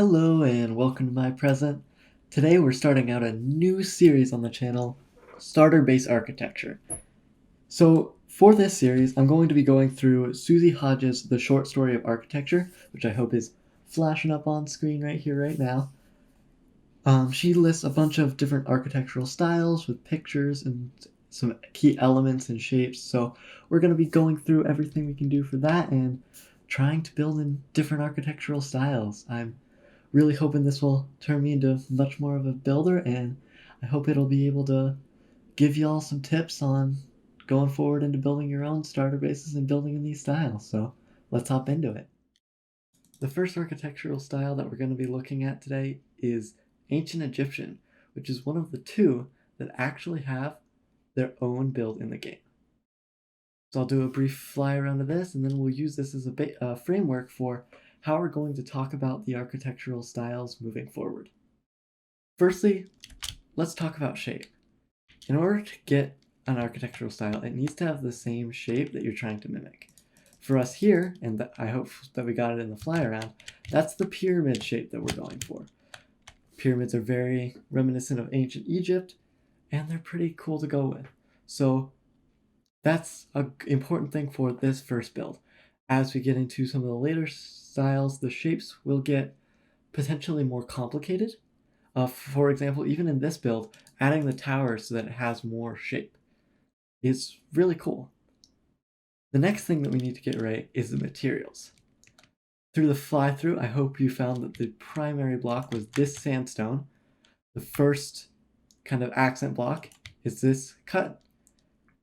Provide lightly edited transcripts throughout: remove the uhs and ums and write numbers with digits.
Hello and welcome to my present. Today we're starting out a new series on the channel, Starter Base Architecture. So for this series, I'm going to be going through Susie Hodges' The Short Story of Architecture, which I hope is flashing up on screen right here, right now. She lists a bunch of different architectural styles with pictures and some key elements and shapes. So we're going to be going through everything we can do for that and trying to build in different architectural styles. I'm really hoping this will turn me into much more of a builder, and I hope it'll be able to give y'all some tips on going forward into building your own starter bases and building in these styles. So let's hop into it. The first architectural style that we're going to be looking at today is Ancient Egyptian, which is one of the two that actually have their own build in the game. So I'll do a brief fly around of this, and then we'll use this as a framework for how we're going to talk about the architectural styles moving forward. Firstly, let's talk about shape. In order to get an architectural style, it needs to have the same shape that you're trying to mimic. For us here, and I hope that we got it in the fly around, that's the pyramid shape that we're going for. Pyramids are very reminiscent of ancient Egypt, and they're pretty cool to go with. So that's an important thing for this first build. As we get into some of the later styles, the shapes will get potentially more complicated. For example, even in this build, adding the tower so that it has more shape is really cool. The next thing that we need to get right is the materials. Through the fly-through, I hope you found that the primary block was this sandstone. The first kind of accent block is this cut.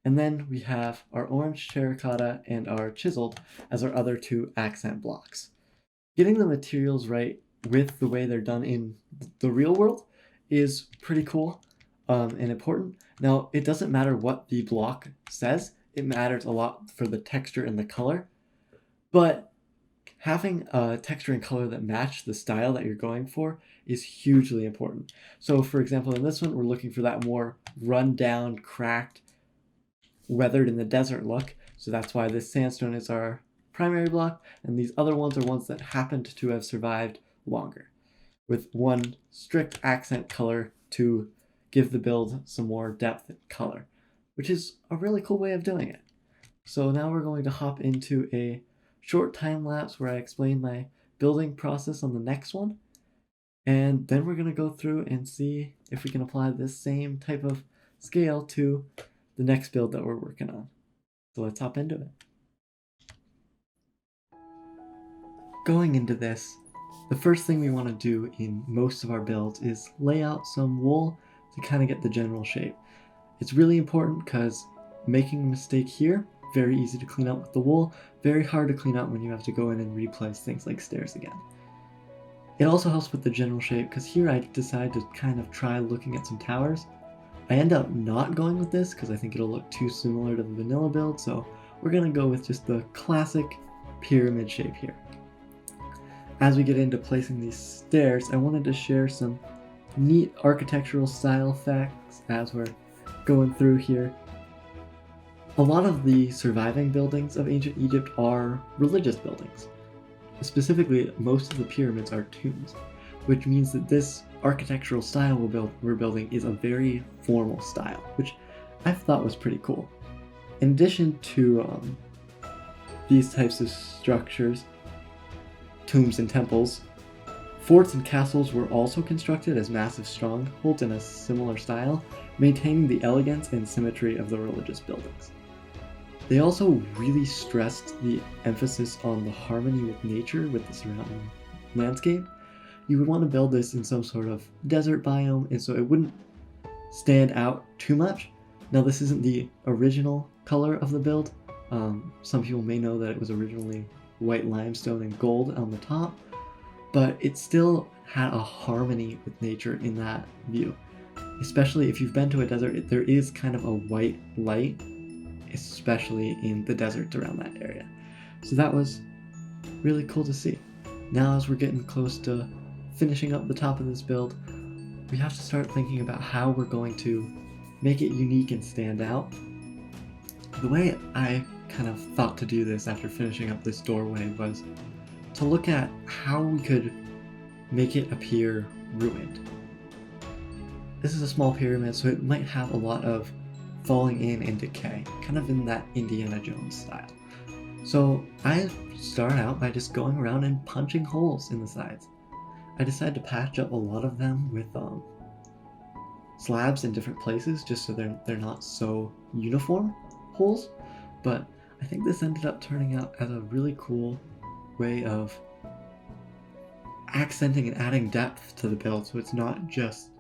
And then we have our orange terracotta and our chiseled as our other two accent blocks. Getting the materials right with the way they're done in the real world is pretty cool and important. Now, it doesn't matter what the block says. It matters a lot for the texture and the color. But having a texture and color that match the style that you're going for is hugely important. So, for example, in this one, we're looking for that more run-down, cracked, weathered in the desert look. So that's why this sandstone is our primary block, and these other ones are ones that happened to have survived longer, with one strict accent color to give the build some more depth and color, which is a really cool way of doing it. So now we're going to hop into a short time lapse where I explain my building process on the next one, and then we're going to go through and see if we can apply this same type of scale to the next build that we're working on. So let's hop into it. Going into this, the first thing we want to do in most of our builds is lay out some wool to kind of get the general shape. It's really important because making a mistake here, very easy to clean up with the wool, very hard to clean up when you have to go in and replace things like stairs again. It also helps with the general shape because here I decide to kind of try looking at some towers. I end up not going with this because I think it'll look too similar to the vanilla build, so we're going to go with just the classic pyramid shape here. As we get into placing these stairs, I wanted to share some neat architectural style facts as we're going through here. A lot of the surviving buildings of ancient Egypt are religious buildings. Specifically, most of the pyramids are tombs, which means that this architectural style we're building is a very formal style, which I thought was pretty cool. In addition to these types of structures, tombs and temples, forts and castles were also constructed as massive strongholds in a similar style, maintaining the elegance and symmetry of the religious buildings. They also really stressed the emphasis on the harmony with nature with the surrounding landscape. You would want to build this in some sort of desert biome, and so it wouldn't stand out too much. Now, this isn't the original color of the build. Some people may know that it was originally white limestone and gold on the top, but it still had a harmony with nature in that view. Especially if you've been to a desert, there is kind of a white light, especially in the deserts around that area. So that was really cool to see. Now, as we're getting close to finishing up the top of this build, we have to start thinking about how we're going to make it unique and stand out. The way I kind of thought to do this after finishing up this doorway was to look at how we could make it appear ruined. This is a small pyramid, so it might have a lot of falling in and decay, kind of in that Indiana Jones style. So I start out by just going around and punching holes in the sides. I decided to patch up a lot of them with slabs in different places just so they're not so uniform holes, but I think this ended up turning out as a really cool way of accenting and adding depth to the build, so it's not just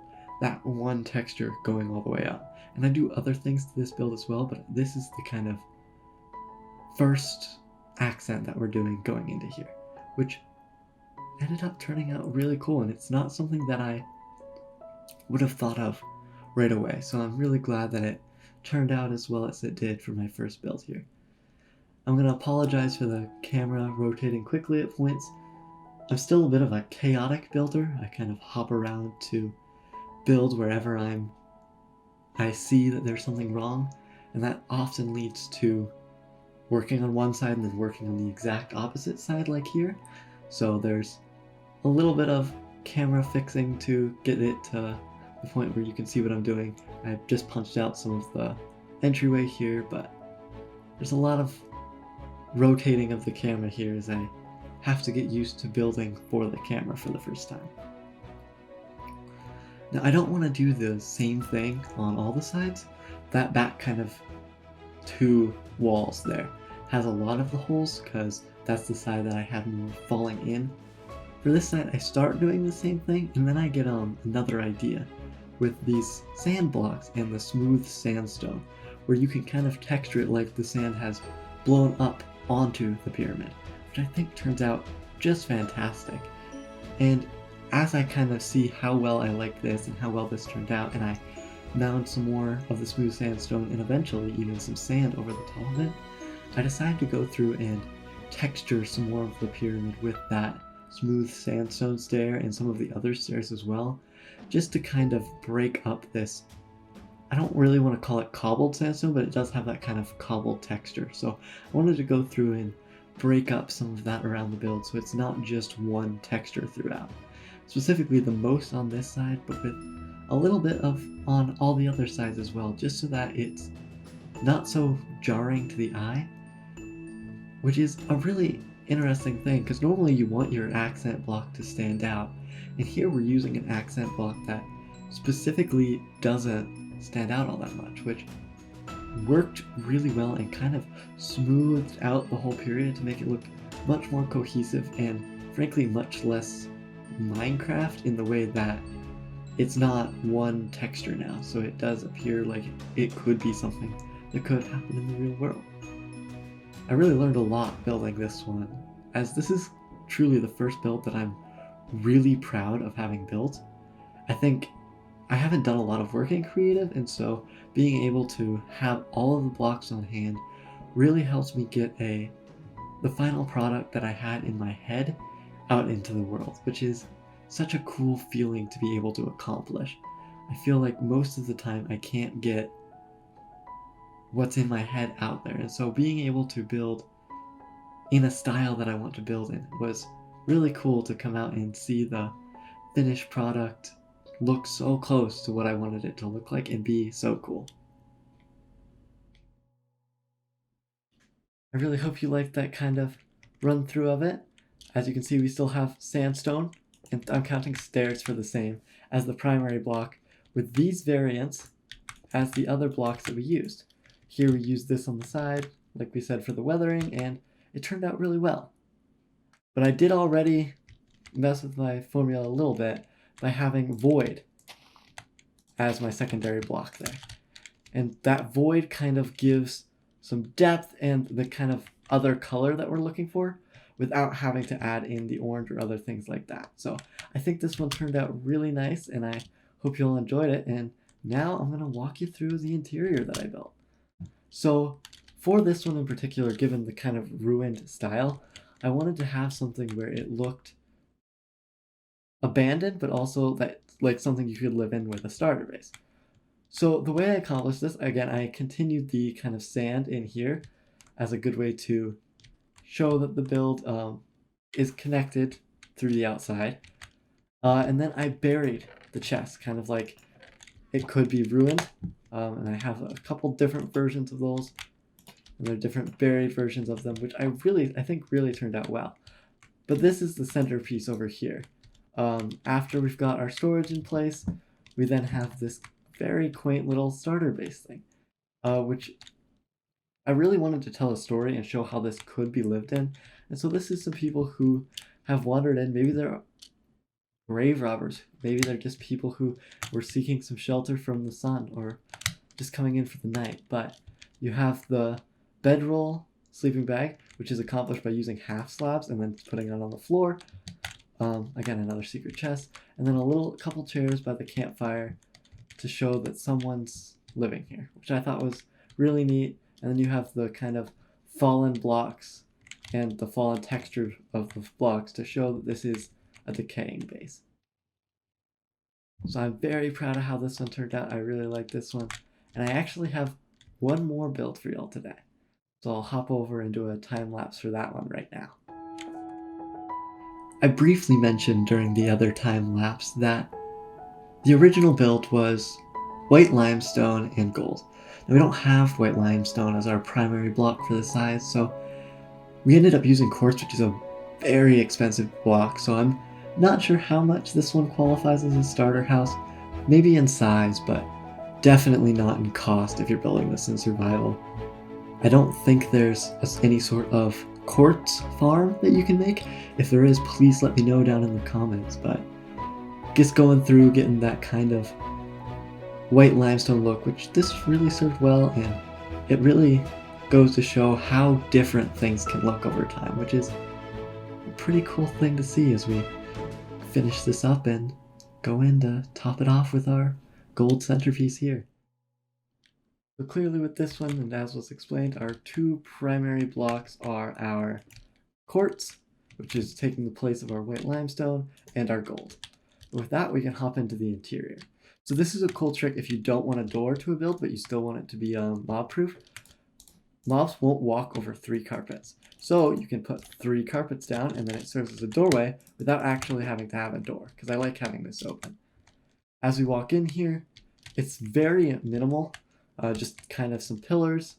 that one texture going all the way up. And I do other things to this build as well, but this is the kind of first accent that we're doing going into here, which ended up turning out really cool, and it's not something that I would have thought of right away, so I'm really glad that it turned out as well as it did for my first build here. I'm going to apologize for the camera rotating quickly at points. I'm still a bit of a chaotic builder. I kind of hop around to build wherever I see that there's something wrong, and that often leads to working on one side and then working on the exact opposite side like here. So there's a little bit of camera fixing to get it to the point where you can see what I'm doing. I've just punched out some of the entryway here, but there's a lot of rotating of the camera here as I have to get used to building for the camera for the first time. Now I don't want to do the same thing on all the sides. That back kind of two walls there has a lot of the holes because that's the side that I had more falling in. For this side I start doing the same thing, and then I get another idea with these sand blocks and the smooth sandstone, where you can kind of texture it like the sand has blown up onto the pyramid, which I think turns out just fantastic. And as I kind of see how well I like this and how well this turned out, and I mound some more of the smooth sandstone and eventually even some sand over the top of it, I decided to go through and texture some more of the pyramid with that smooth sandstone stair and some of the other stairs as well, just to kind of break up this, I don't really want to call it cobbled sandstone, but it does have that kind of cobbled texture. So I wanted to go through and break up some of that around the build so it's not just one texture throughout. Specifically the most on this side, but with a little bit of on all the other sides as well, just so that it's not so jarring to the eye, which is a really interesting thing because normally you want your accent block to stand out, and here we're using an accent block that specifically doesn't stand out all that much, which worked really well and kind of smoothed out the whole period to make it look much more cohesive and frankly much less Minecraft in the way that it's not one texture now, so it does appear like it could be something that could happen in the real world. I really learned a lot building this one, as this is truly the first build that I'm really proud of having built. I think I haven't done a lot of work in creative, and so being able to have all of the blocks on hand really helps me get the final product that I had in my head out into the world, which is such a cool feeling to be able to accomplish. I feel like most of the time I can't get what's in my head out there, and so being able to build in a style that I want to build in was really cool to come out and see the finished product look so close to what I wanted it to look like and be so cool. I really hope you liked that kind of run through of it. As you can see, we still have sandstone, and I'm counting stairs for the same, as the primary block, with these variants as the other blocks that we used. Here we used this on the side, like we said, for the weathering, and it turned out really well. But I did already mess with my formula a little bit by having void as my secondary block there. And that void kind of gives some depth and the kind of other color that we're looking for without having to add in the orange or other things like that. So I think this one turned out really nice, and I hope you all enjoyed it. And now I'm going to walk you through the interior that I built. So for this one in particular, given the kind of ruined style, I wanted to have something where it looked abandoned, but also that like something you could live in with a starter base. So the way I accomplished this, again, I continued the kind of sand in here as a good way to show that the build is connected through the outside. And then I buried the chest, kind of like it could be ruined. And I have a couple different versions of those, and there are different buried versions of them, which I think really turned out well. But this is the centerpiece over here. After we've got our storage in place, we then have this very quaint little starter base thing, which I really wanted to tell a story and show how this could be lived in. And so this is some people who have wandered in. Maybe they're grave robbers. Maybe they're just people who were seeking some shelter from the sun or just coming in for the night. But you have the bedroll sleeping bag, which is accomplished by using half slabs and then putting it on the floor. Again, another secret chest. And then a couple chairs by the campfire to show that someone's living here, which I thought was really neat. And then you have the kind of fallen blocks and the fallen texture of the blocks to show that this is a decaying base. So I'm very proud of how this one turned out. I really like this one. And I actually have one more build for y'all today. So I'll hop over and do a time lapse for that one right now. I briefly mentioned during the other time lapse that the original build was white limestone and gold. Now we don't have white limestone as our primary block for the size, so we ended up using quartz, which is a very expensive block, so I'm not sure how much this one qualifies as a starter house. Maybe in size, but definitely not in cost if you're building this in survival. I don't think there's any sort of quartz farm that you can make. If there is, please let me know down in the comments, but just going through getting that kind of white limestone look, which this really served well, and it really goes to show how different things can look over time, which is a pretty cool thing to see as we finish this up and go in to top it off with our gold centerpiece here. So clearly with this one, and as was explained, our two primary blocks are our quartz, which is taking the place of our white limestone, and our gold. With that, we can hop into the interior. So this is a cool trick if you don't want a door to a build, but you still want it to be mob-proof. Mobs won't walk over 3 carpets. So you can put 3 carpets down, and then it serves as a doorway without actually having to have a door, because I like having this open. As we walk in here, it's very minimal, just kind of some pillars,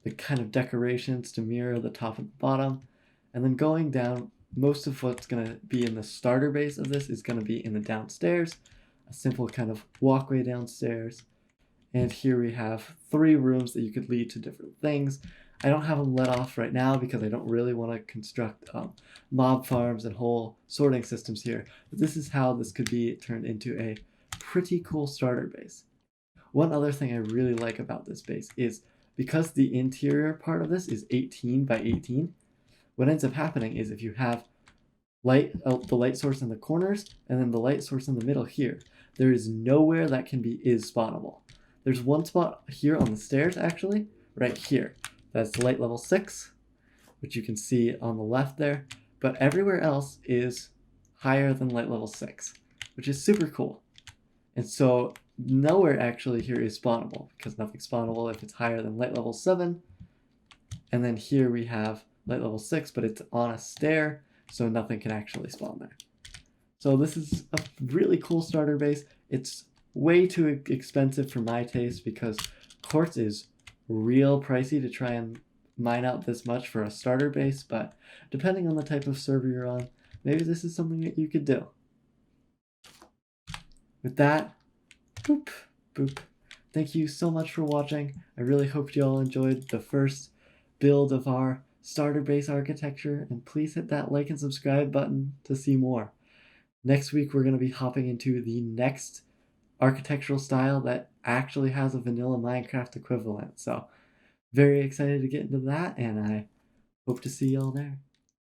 the kind of decorations to mirror the top and bottom, and then going down, most of what's going to be in the starter base of this is going to be in the downstairs, a simple kind of walkway downstairs. And here we have 3 rooms that you could lead to different things. I don't have them let off right now because I don't really want to construct mob farms and whole sorting systems here. But this is how this could be turned into a pretty cool starter base. One other thing I really like about this base is because the interior part of this is 18 by 18, what ends up happening is if you have the light source in the corners and then the light source in the middle here, there is nowhere that is spawnable. There's one spot here on the stairs, actually, right here. That's light level 6, which you can see on the left there. But everywhere else is higher than light level 6, which is super cool. And so nowhere actually here is spawnable, because nothing's spawnable if it's higher than light level 7. And then here we have light level 6, but it's on a stair, so nothing can actually spawn there. So this is a really cool starter base. It's way too expensive for my taste because quartz is real pricey to try and mine out this much for a starter base, but depending on the type of server you're on, maybe this is something that you could do. With that, boop, boop. Thank you so much for watching. I really hope you all enjoyed the first build of our starter base architecture, and please hit that like and subscribe button to see more. Next week, we're going to be hopping into the next architectural style that actually has a vanilla Minecraft equivalent. So very excited to get into that, and I hope to see y'all there.